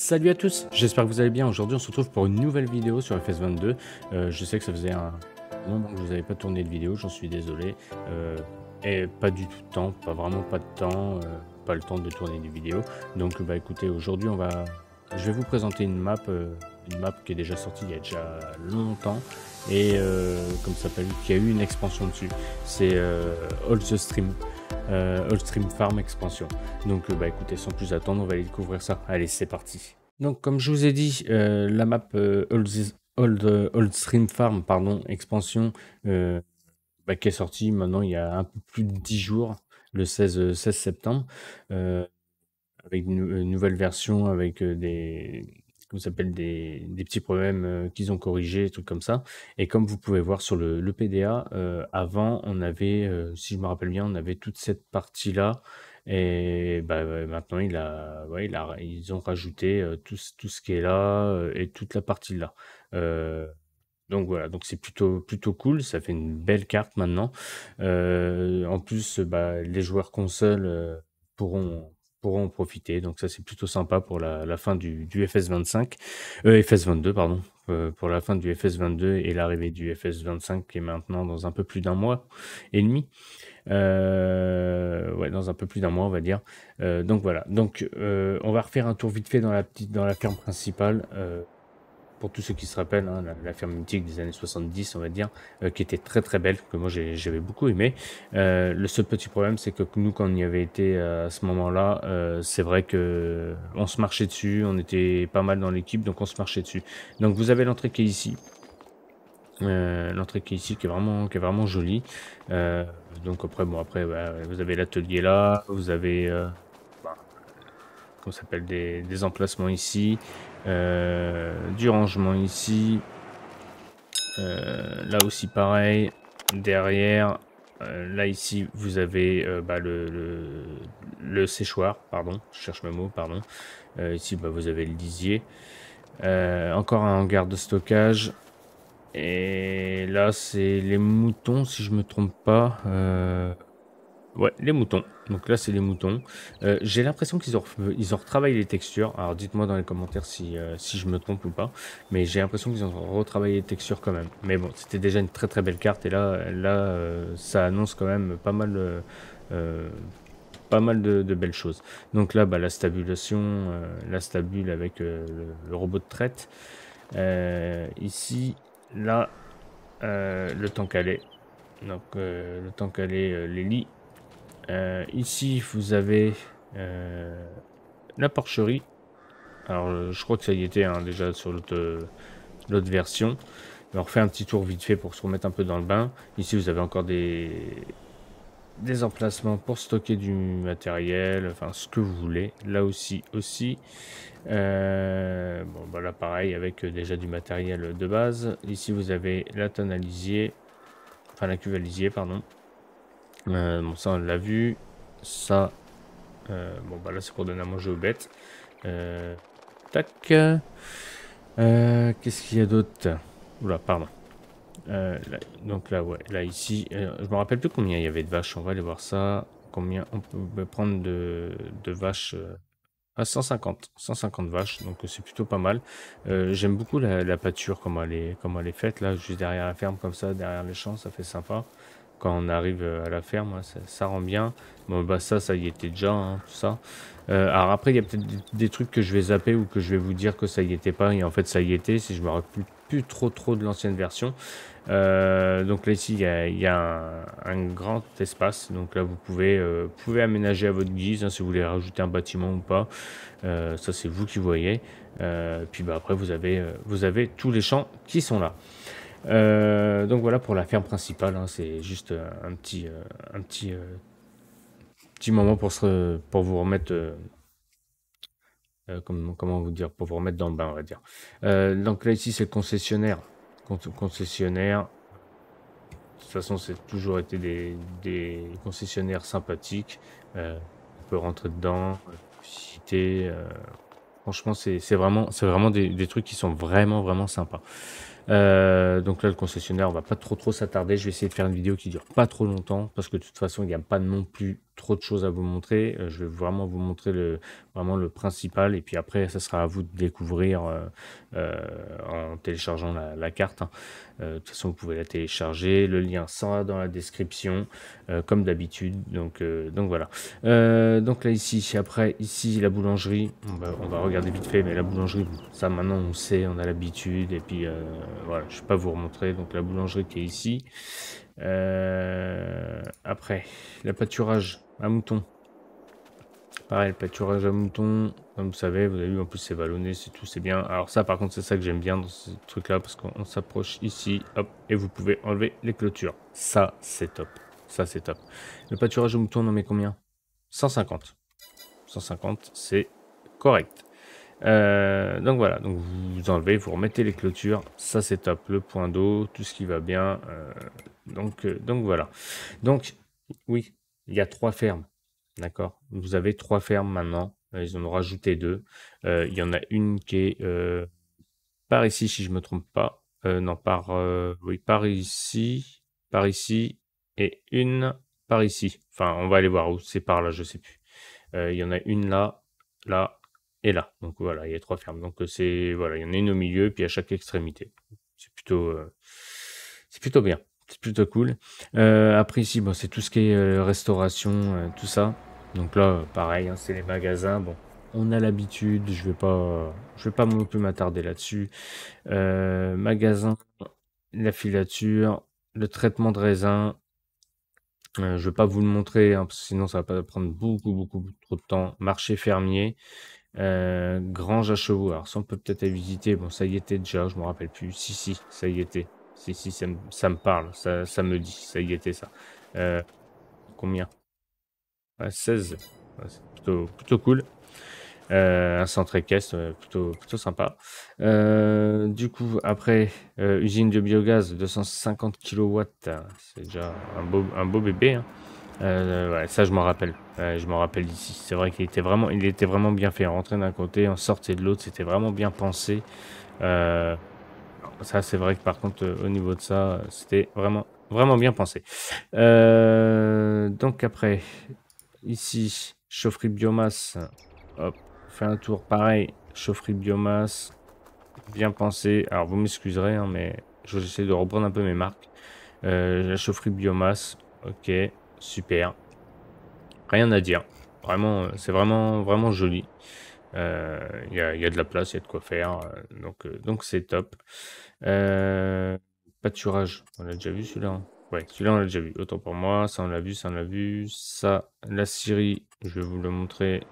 Salut à tous, j'espère que vous allez bien. Aujourd'hui on se retrouve pour une nouvelle vidéo sur FS22. Je sais que ça faisait un moment que je vous avais pas tourné de vidéo, j'en suis désolé. Et pas du tout de temps, pas vraiment pas de temps, pas le temps de tourner des vidéos. Donc bah écoutez, aujourd'hui je vais vous présenter une map qui est déjà sortie il y a déjà longtemps. Et comme ça s'appelle, qui a eu une expansion dessus. C'est All the Stream. All Stream Farm expansion. Donc bah écoutez, sans plus attendre, on va aller découvrir ça. Allez, c'est parti. Donc comme je vous ai dit, la map Old Stream Farm pardon, expansion qui est sortie maintenant il y a un peu plus de 10 jours, le 16 septembre, avec une nouvelle version, avec comment ça s'appelle, des petits problèmes qu'ils ont corrigés, des trucs comme ça. Et comme vous pouvez voir sur le PDA, avant on avait, si je me rappelle bien, on avait toute cette partie-là. Et bah, maintenant ils ont rajouté tout ce qui est là et toute la partie là. Donc voilà, donc c'est plutôt cool, ça fait une belle carte maintenant. En plus, bah, les joueurs console pourront pourront en profiter. Donc ça, c'est plutôt sympa pour la fin du FS25, FS22, pardon, pour la fin du FS22 et l'arrivée du FS25 qui est maintenant dans un peu plus d'un mois et demi. Ouais, dans un peu plus d'un mois, on va dire. Donc voilà. Donc on va refaire un tour vite fait dans la ferme principale. Pour tous ceux qui se rappellent, hein, la ferme mythique des années 70, on va dire, qui était très très belle, que moi j'avais beaucoup aimé. Le seul petit problème, c'est que nous, quand on y avait été à ce moment-là, c'est vrai que on se marchait dessus, on était pas mal dans l'équipe, donc on se marchait dessus. Donc vous avez l'entrée qui est ici. L'entrée qui est ici, qui est vraiment jolie. Donc après, bon, après, bah, vous avez l'atelier là, vous avez bah, comment ça s'appelle, des emplacements ici, du rangement ici, là aussi pareil, derrière, là ici vous avez bah, le séchoir, pardon, je cherche mes mots, pardon, ici bah, vous avez le lisier, encore un hangar de stockage, et là c'est les moutons si je me trompe pas, ouais, les moutons. Donc là, c'est les moutons. J'ai l'impression ils ont retravaillé les textures. Alors, dites-moi dans les commentaires si je me trompe ou pas. Mais j'ai l'impression qu'ils ont retravaillé les textures quand même. Mais bon, c'était déjà une très très belle carte. Et là, ça annonce quand même pas mal de belles choses. Donc là, bah, la stabulation, la stabule avec le robot de traite. Ici, là, le tank allait. Donc, le tank allait, les lits. Ici, vous avez la porcherie. Alors, je crois que ça y était hein, déjà sur l'autre version. On refait un petit tour vite fait pour se remettre un peu dans le bain. Ici, vous avez encore des emplacements pour stocker du matériel, enfin ce que vous voulez. Là aussi. Bon, bah là, pareil, avec déjà du matériel de base. Ici, vous avez la tonne à lisier, enfin la cuve à lisier, pardon. Bon, ça, on l'a vu. Ça, bon, bah là, c'est pour donner à manger aux bêtes. Tac. Qu'est-ce qu'il y a d'autre? Oula, pardon. Donc là, ouais, là, ici, je me rappelle plus combien il y avait de vaches. On va aller voir ça. Combien on peut prendre de vaches à 150 vaches, donc c'est plutôt pas mal. J'aime beaucoup la pâture, comment elle est faite, là, juste derrière la ferme, comme ça, derrière les champs, ça fait sympa. Quand on arrive à la ferme, ça rend bien. Bon, bah ça y était déjà, hein, tout ça. Alors après, il y a peut-être des trucs que je vais zapper ou que je vais vous dire que ça y était pas, et en fait ça y était, si je me rappelle plus trop de l'ancienne version. Donc là ici il y a un grand espace, donc là vous pouvez aménager à votre guise hein, si vous voulez rajouter un bâtiment ou pas, ça c'est vous qui voyez. Puis bah, après vous avez tous les champs qui sont là. Donc voilà pour la ferme principale, hein, c'est juste petit moment pour vous remettre comment vous dire, pour vous remettre dans le bain, on va dire. Donc là ici c'est le concessionnaire. Concessionnaire. De toute façon, c'est toujours été des concessionnaires sympathiques. On peut rentrer dedans, visiter. Franchement, c'est vraiment des trucs qui sont vraiment sympas. Donc là, le concessionnaire, on va pas trop s'attarder. Je vais essayer de faire une vidéo qui dure pas trop longtemps parce que de toute façon, il n'y a pas non plus trop de choses à vous montrer. Je vais vraiment vous montrer vraiment le principal. Et puis après, ça sera à vous de découvrir en téléchargeant la carte, hein. De toute façon, vous pouvez la télécharger. Le lien sera dans la description, comme d'habitude. Donc voilà. Donc là, ici, après, ici, la boulangerie. On va regarder vite fait, mais la boulangerie, ça maintenant, on sait, on a l'habitude. Et puis, voilà, je ne vais pas vous remontrer. Donc la boulangerie qui est ici. Après, le pâturage à mouton. Pareil, le pâturage à mouton, comme vous savez, vous avez vu, en plus c'est vallonné, c'est tout, c'est bien. Alors ça, par contre, c'est ça que j'aime bien dans ce truc-là, parce qu'on s'approche ici, hop, et vous pouvez enlever les clôtures. Ça, c'est top. Ça, c'est top. Le pâturage à mouton, on en met combien? 150. 150, c'est correct. Donc voilà, donc vous enlevez, vous remettez les clôtures, ça c'est top. Le point d'eau, tout ce qui va bien. Donc voilà. Donc, oui, il y a 3 fermes. D'accord. Vous avez 3 fermes maintenant. Ils en ont rajouté 2. Il y en a une qui est par ici, si je me trompe pas. Non, oui, par ici, et une par ici. Enfin, on va aller voir où c'est par là, je sais plus. Il y en a une là, là et là. Donc voilà, il y a 3 fermes. Donc voilà, il y en a une au milieu, puis à chaque extrémité. C'est plutôt bien. C'est plutôt cool. Après ici, bon, c'est tout ce qui est restauration, tout ça. Donc là, pareil, hein, c'est les magasins. Bon, on a l'habitude. Je vais pas non plus m'attarder là-dessus. Magasin, la filature, le traitement de raisin. Je vais pas vous le montrer, hein, parce que sinon ça va pas prendre beaucoup trop de temps. Marché fermier, grange à chevaux. Alors ça, on peut peut-être aller visiter. Bon, ça y était déjà, je me rappelle plus. Si, ça y était. Si, ça me parle, ça me dit, ça y était ça. Combien? Ouais, 16. Ouais, c'est plutôt cool. Un centre équestre, plutôt sympa. Du coup, après, usine de biogaz, 250 kW, c'est déjà un beau bébé, hein. Ouais, ça, je m'en rappelle. Je m'en rappelle d'ici. C'est vrai il était vraiment bien fait. On rentrait d'un côté, on sortait de l'autre. C'était vraiment bien pensé. Euh, Ça, c'est vrai que par contre, au niveau de ça, c'était vraiment bien pensé. Donc après, ici, chaufferie biomasse. Hop, on fait un tour pareil. Chaufferie biomasse, bien pensé. Alors, vous m'excuserez, hein, mais j'essaie de reprendre un peu mes marques. La chaufferie biomasse, ok, super. Rien à dire. Vraiment, c'est vraiment joli. Il y a de la place, il y a de quoi faire. Donc c'est top. Euh, Pâturage, on l'a déjà vu celui-là, hein. Ouais, celui-là on l'a déjà vu. Autant pour moi, ça on l'a vu, ça on l'a vu. Ça, la scierie, je vais vous le montrer.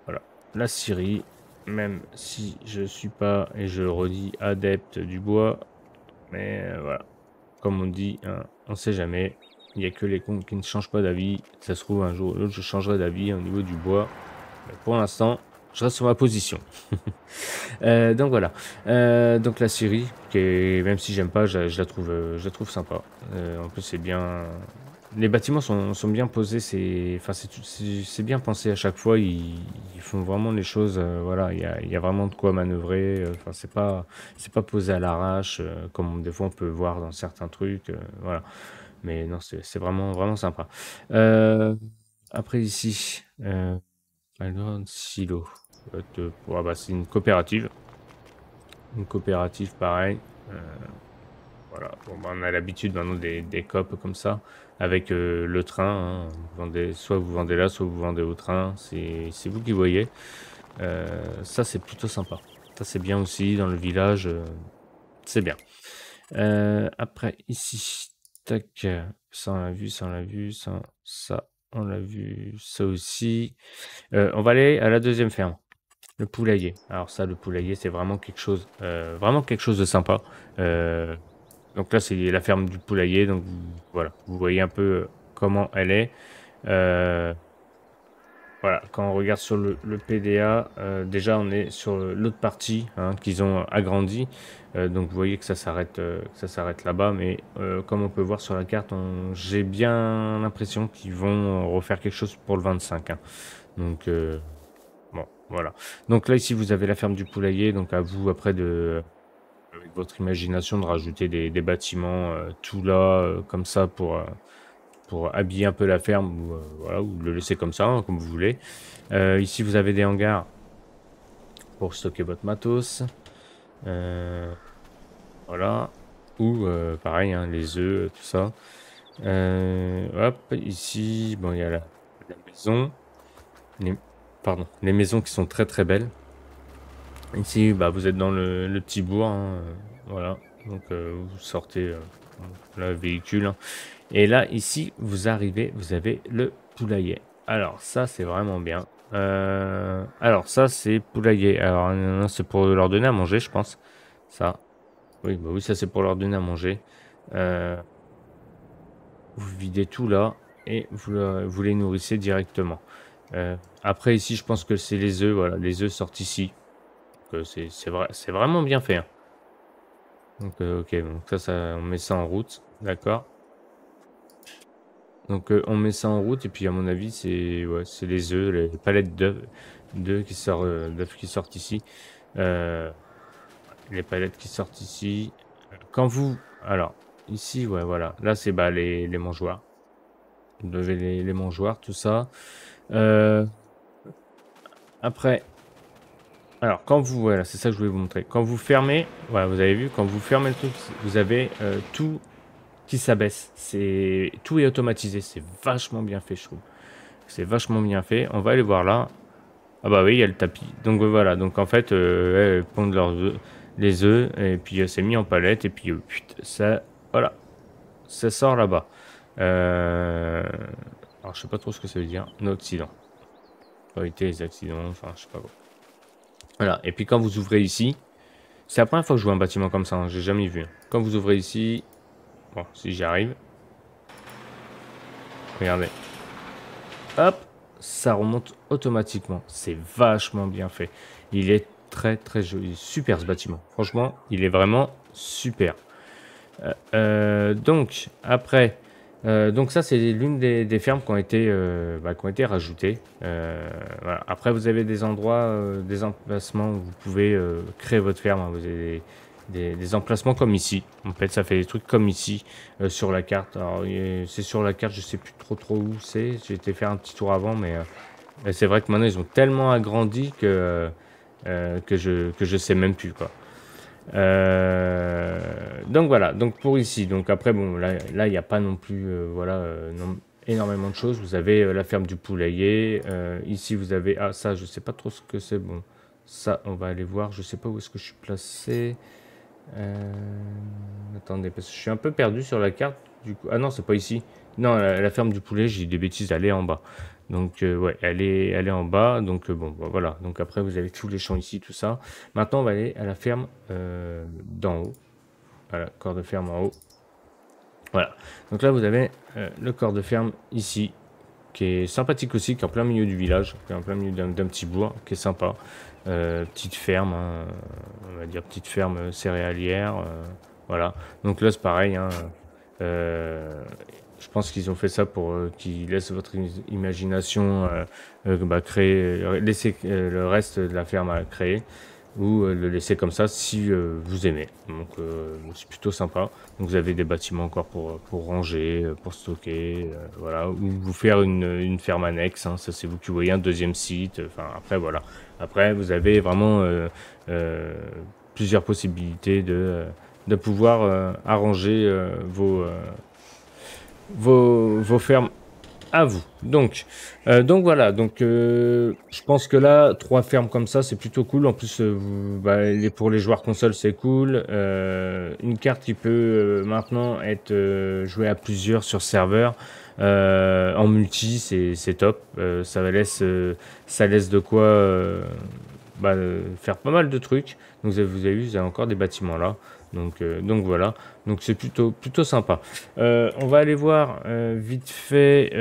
Voilà, la scierie. Même si je suis pas, et je redis, adepte du bois. Mais voilà, comme on dit, hein, on sait jamais. Il n'y a que les cons qui ne changent pas d'avis. Ça se trouve, un jour ou l'autre, je changerai d'avis au niveau du bois. Mais pour l'instant, je reste sur ma position. Donc voilà. Donc la Syrie, même si j'aime pas, je la trouve sympa. En plus, c'est bien. Les bâtiments sont bien posés. C'est bien pensé à chaque fois. Ils font vraiment les choses. Voilà, il y a vraiment de quoi manœuvrer. Enfin, c'est pas posé à l'arrache, comme des fois on peut voir dans certains trucs. Voilà. Mais non, c'est vraiment sympa. Après ici, alors, silo. C'est une coopérative. Une coopérative, pareil. Euh, voilà. Bon, on a l'habitude maintenant des coop comme ça, avec le train, hein. Soit vous vendez là, soit vous vendez au train. C'est vous qui voyez. Ça, c'est plutôt sympa. Ça, c'est bien aussi dans le village. C'est bien. Après, ici, tac, ça on l'a vu, ça on l'a vu, ça aussi. On va aller à la deuxième ferme. Le poulailler. Alors ça, le poulailler, c'est vraiment quelque chose de sympa. Donc là, c'est la ferme du poulailler. Donc voilà, vous voyez un peu comment elle est. Euh, voilà, quand on regarde sur le PDA, déjà on est sur l'autre partie, hein, qu'ils ont agrandi. Donc vous voyez que ça s'arrête là-bas. Mais comme on peut voir sur la carte, j'ai bien l'impression qu'ils vont refaire quelque chose pour le 25, hein. Donc bon, voilà. Donc là, ici, vous avez la ferme du poulailler. Donc à vous, après, avec votre imagination, de rajouter des bâtiments tout là, comme ça, pour habiller un peu la ferme ou, voilà, ou le laisser comme ça, hein, comme vous voulez. Ici, vous avez des hangars pour stocker votre matos. Voilà. Ou pareil, hein, les œufs, tout ça. Hop, ici, bon, il y a la maison. Pardon, les maisons qui sont très très belles. Ici, bah, vous êtes dans le petit bourg, hein, voilà. Donc, vous sortez le véhicule, hein. Et là, ici, vous arrivez, vous avez le poulailler. Alors, ça, c'est vraiment bien. Alors, ça, c'est poulailler. Alors, c'est pour leur donner à manger, je pense. Ça. Oui, bah oui, ça, c'est pour leur donner à manger. Vous videz tout là et vous les nourrissez directement. Après, ici, je pense que c'est les œufs. Voilà, les œufs sortent ici. C'est vraiment bien fait, hein. Donc, ok, donc ça, on met ça en route. D'accord. Donc, on met ça en route. Et puis, à mon avis, c'est les œufs, les palettes d'œufs qui sortent ici. Les palettes qui sortent ici. Quand vous... Alors, ici, ouais, voilà. Là, c'est bah, les mangeoires. Vous devez les mangeoires, tout ça. Après... Alors, quand vous... Voilà, c'est ça que je voulais vous montrer. Quand vous fermez... Voilà, vous avez vu, quand vous fermez le truc, vous avez tout qui s'abaisse. Tout est automatisé. C'est vachement bien fait, je trouve. C'est vachement bien fait. On va aller voir là. Ah bah oui, il y a le tapis. Donc voilà. Donc en fait, elles pondent les œufs. Et puis c'est mis en palette. Et puis ça... Voilà. Ça sort là-bas. Alors je sais pas trop ce que ça veut dire. No accident. Pour éviter les accidents. Enfin, je sais pas quoi. Voilà. Et puis quand vous ouvrez ici... C'est la première fois que je vois un bâtiment comme ça, hein. J'ai jamais vu. Quand vous ouvrez ici... Bon, si j'y arrive. Regardez. Hop, ça remonte automatiquement. C'est vachement bien fait. Il est très très joli. Super ce bâtiment. Franchement, il est vraiment super. Donc, après... donc ça, c'est l'une des fermes qui ont été rajoutées. Voilà. Après, vous avez des endroits, des emplacements où vous pouvez créer votre ferme, hein. Vous avez des emplacements comme ici. En fait, ça fait des trucs comme ici sur la carte. Alors, c'est sur la carte, je sais plus trop où c'est. J'ai été faire un petit tour avant, mais c'est vrai que maintenant, ils ont tellement agrandi que je sais même plus, quoi. Donc voilà, donc pour ici, donc après bon là il n'y a pas non plus énormément de choses. Vous avez la ferme du poulailler, ici vous avez ça je sais pas trop ce que c'est. Bon, ça on va aller voir, je sais pas où est-ce que je suis placé. Attendez, parce que je suis un peu perdu sur la carte du coup. Ah non, c'est pas ici. Non, la ferme du poulet, j'ai des bêtises, elle est en bas. Donc ouais, elle est en bas. Donc bon, voilà. Donc après vous avez tous les champs ici, tout ça. Maintenant on va aller à la ferme d'en haut. Voilà, corps de ferme en haut. Voilà. Donc là vous avez le corps de ferme ici, qui est sympathique aussi, qui est en plein milieu du village, qui est en plein milieu d'un petit bourg, qui est sympa. Petite ferme, hein, on va dire petite ferme céréalière. Voilà. Donc là c'est pareil, hein, je pense qu'ils ont fait ça pour qu'ils laissent votre imagination laisser le reste de la ferme à créer ou le laisser comme ça si vous aimez. Donc c'est plutôt sympa. Donc vous avez des bâtiments encore pour ranger, pour stocker, voilà, ou vous faire une ferme annexe, hein, ça c'est vous qui voyez un deuxième site. Enfin après voilà. Après vous avez vraiment plusieurs possibilités de pouvoir arranger vos fermes à vous. Donc voilà. Donc, je pense que là, 3 fermes comme ça, c'est plutôt cool. En plus, pour les joueurs console, c'est cool. Une carte qui peut maintenant être jouée à plusieurs sur serveur. En multi, c'est top. Ça laisse de quoi faire pas mal de trucs. Donc vous avez vu, vous avez encore des bâtiments là. Donc voilà. Donc c'est plutôt sympa. On va aller voir vite fait.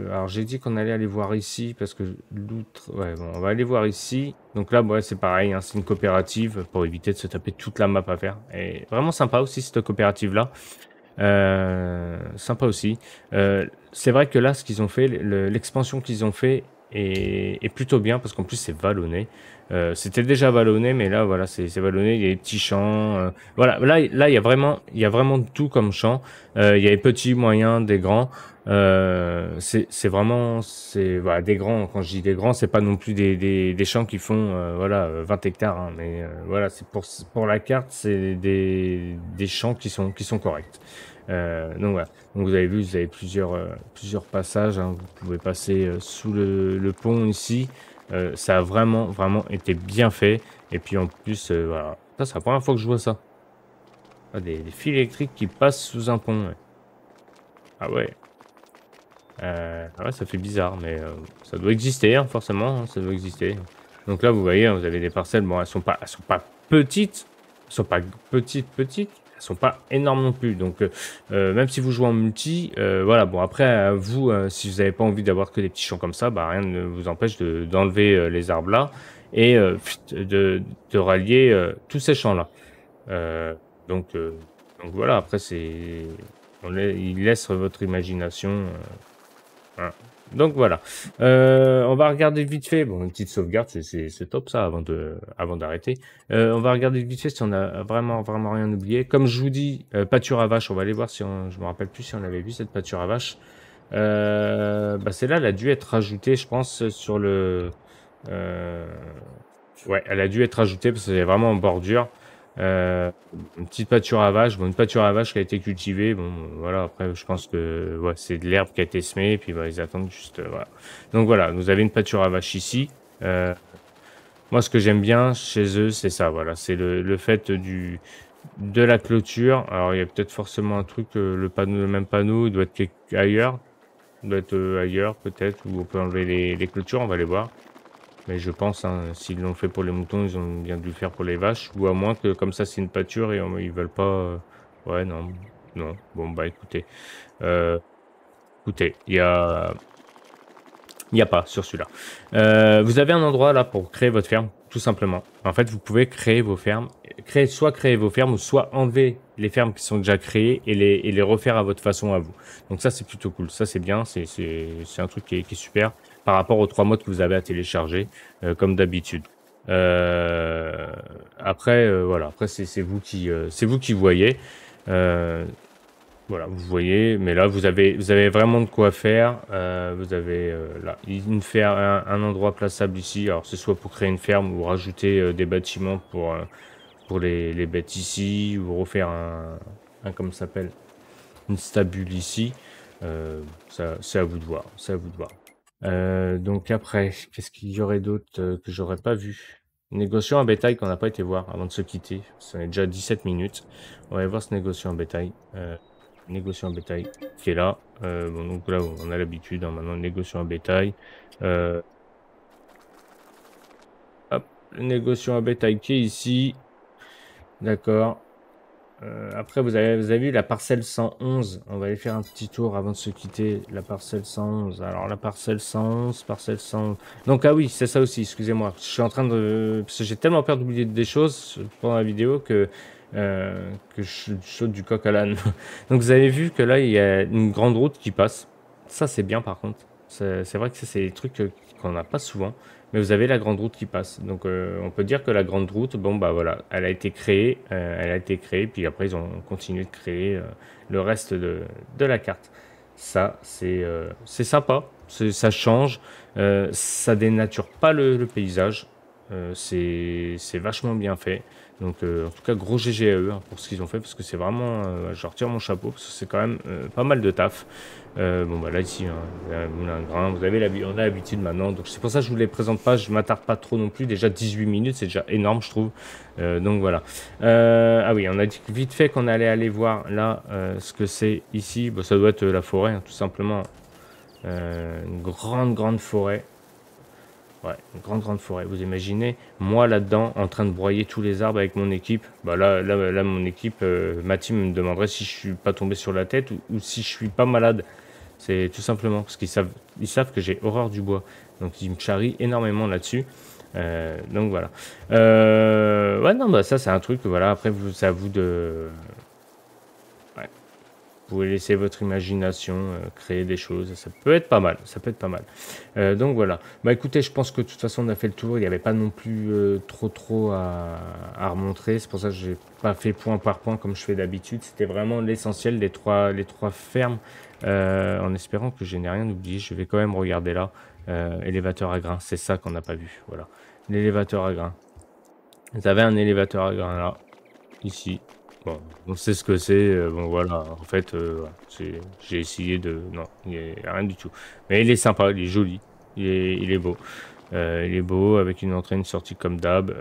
Alors j'ai dit qu'on allait aller voir ici parce que l'outre. Ouais, bon, on va aller voir ici. Donc là, c'est pareil, hein, c'est une coopérative pour éviter de se taper toute la map à faire. Et vraiment sympa aussi cette coopérative là. Sympa aussi. C'est vrai que là, ce qu'ils ont fait, l'expansion qu'ils ont fait est plutôt bien parce qu'en plus c'est vallonné. C'était déjà vallonné, mais là voilà, c'est vallonné. Il y a des petits champs. Voilà, là il y a vraiment tout comme champ. Il y a des petits, moyens, des grands. C'est vraiment, voilà, des grands. Quand je dis des grands, c'est pas non plus des champs qui font voilà 20 hectares, hein, mais voilà, c'est pour la carte, c'est des champs qui sont corrects. Donc voilà. Donc vous avez vu, vous avez plusieurs passages, hein. Vous pouvez passer sous le pont ici. Ça a vraiment été bien fait. Et puis en plus, voilà. Ça, c'est la première fois que je vois ça. Ah, des fils électriques qui passent sous un pont. Ouais. Ah ouais. Ah ouais, ça fait bizarre, mais ça doit exister, hein, forcément. Hein, ça doit exister. Donc là, vous voyez, hein, vous avez des parcelles. Bon, elles sont pas petites. Elles sont pas petites. Elles sont pas énormes non plus. Donc, même si vous jouez en multi, voilà. Bon, après, vous, si vous n'avez pas envie d'avoir que des petits champs comme ça, bah, rien ne vous empêche d'enlever les arbres là et de rallier tous ces champs là. Donc, voilà. Après, il laisse votre imagination. Voilà. Donc voilà. On va regarder vite fait. Bon, une petite sauvegarde, c'est top ça avant d'arrêter. On va regarder vite fait si on a vraiment rien oublié. Comme je vous dis, pâture à vache, on va aller voir si je me rappelle plus si on avait vu cette pâture à vache. Bah celle-là, elle a dû être rajoutée, je pense, sur le. Ouais, elle a dû être rajoutée parce que c'est vraiment en bordure. Une petite pâture à vache, bon, une pâture à vache qui a été cultivée, bon, voilà, après, je pense que, ouais, c'est de l'herbe qui a été semée, et puis, bah, ils attendent juste, voilà. Donc, voilà, vous avez une pâture à vache ici. Moi, ce que j'aime bien chez eux, c'est ça, voilà, c'est le fait de la clôture. Alors, il y a peut-être forcément un truc, le même panneau, il doit être ailleurs, il doit être ailleurs, peut-être, ou on peut enlever les clôtures, on va les voir. Mais je pense, hein, s'ils l'ont fait pour les moutons, ils ont bien dû le faire pour les vaches. Ou à moins que comme ça c'est une pâture et ils veulent pas. Ouais, non. Non. Bon, bah écoutez. Écoutez, il y a pas sur celui-là. Vous avez un endroit là pour créer votre ferme, tout simplement. En fait, vous pouvez créer vos fermes. Soit créer vos fermes, ou soit enlever les fermes qui sont déjà créées et les refaire à votre façon à vous. Donc ça, c'est plutôt cool. Ça, c'est bien. C'est un truc qui est super par rapport aux 3 modes que vous avez à télécharger, comme d'habitude. Après, voilà. Après, c'est vous qui voyez. Voilà, vous voyez, mais là vous avez vraiment de quoi faire. Vous avez là un endroit plaçable ici. Alors c'est soit pour créer une ferme ou rajouter des bâtiments pour les bêtes ici, ou refaire comme ça s'appelle, une stabule ici. Ça c'est à vous de voir, c'est à vous de voir. Donc après, qu'est-ce qu'il y aurait d'autre que j'aurais pas vu? Négociant à bétail qu'on n'a pas été voir avant de se quitter. Ça est déjà 17 minutes. On va aller voir ce négociant à bétail. Négociant à bétail qui est là. Bon, donc là, on a l'habitude, hein, maintenant, négociant à bétail. Hop, le négociant à bétail qui est ici. D'accord. Après, vous avez vu la parcelle 111. On va aller faire un petit tour avant de se quitter. La parcelle 111. Alors, la parcelle 111, parcelle 111. Donc, ah oui, c'est ça aussi, excusez-moi. Je suis en train de... Parce que j'ai tellement peur d'oublier des choses pendant la vidéo que je saute du coq à l'âne. Donc, vous avez vu que là, il y a une grande route qui passe. Ça, c'est bien, par contre. C'est vrai que c'est des trucs qu'on n'a pas souvent. Mais vous avez la grande route qui passe. Donc on peut dire que la grande route, bon bah voilà, elle a été créée, puis après ils ont continué de créer le reste de la carte. Ça, c'est sympa, ça change, ça dénature pas le paysage, c'est vachement bien fait. Donc en tout cas gros GG à eux, hein, pour ce qu'ils ont fait, parce que c'est vraiment, je retire mon chapeau, parce que c'est quand même pas mal de taf. Bon bah là ici, hein, il y a un moulin à grain, on a l'habitude maintenant, donc c'est pour ça que je vous les présente pas, je m'attarde pas trop non plus, déjà 18 minutes, c'est déjà énorme je trouve, donc voilà. Ah oui, on a dit vite fait qu'on allait aller voir là ce que c'est ici, bon, ça doit être la forêt, hein, tout simplement, une grande forêt. Ouais, une grande forêt. Vous imaginez, moi là-dedans, en train de broyer tous les arbres avec mon équipe. Bah là mon équipe, ma team me demanderait si je suis pas tombé sur la tête ou si je suis pas malade. C'est tout simplement parce qu'ils savent que j'ai horreur du bois. Donc ils me charrient énormément là-dessus. Donc voilà. Ouais, non, bah ça c'est un truc, voilà. Après, c'est à vous de... Ouais. Vous pouvez laisser votre imagination créer des choses, ça peut être pas mal, ça peut être pas mal. Donc voilà. Bah écoutez, je pense que de toute façon on a fait le tour, il n'y avait pas non plus trop à remontrer, c'est pour ça que j'ai pas fait point par point comme je fais d'habitude, c'était vraiment l'essentiel, les trois fermes, en espérant que je n'ai rien oublié, je vais quand même regarder là, élévateur à grains, c'est ça qu'on n'a pas vu, voilà, l'élévateur à grains. Vous avez un élévateur à grains là, ici. Bon, on sait ce que c'est. Bon, voilà. En fait, voilà, j'ai essayé de... Non, il n'y a rien du tout. Mais il est sympa, il est joli. Il est beau. Il est beau avec une entrée, une sortie comme d'hab.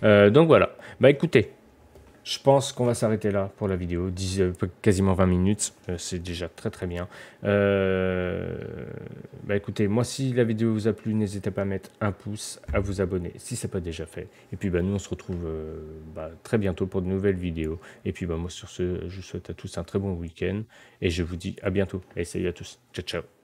Voilà. Donc voilà. Bah écoutez, je pense qu'on va s'arrêter là pour la vidéo. Quasiment 20 minutes. C'est déjà très bien. Bah écoutez, moi si la vidéo vous a plu, n'hésitez pas à mettre un pouce, à vous abonner si ce n'est pas déjà fait. Et puis bah, nous on se retrouve très bientôt pour de nouvelles vidéos. Et puis bah, moi sur ce, je vous souhaite à tous un très bon week-end. Et je vous dis à bientôt. Et salut à tous. Ciao ciao.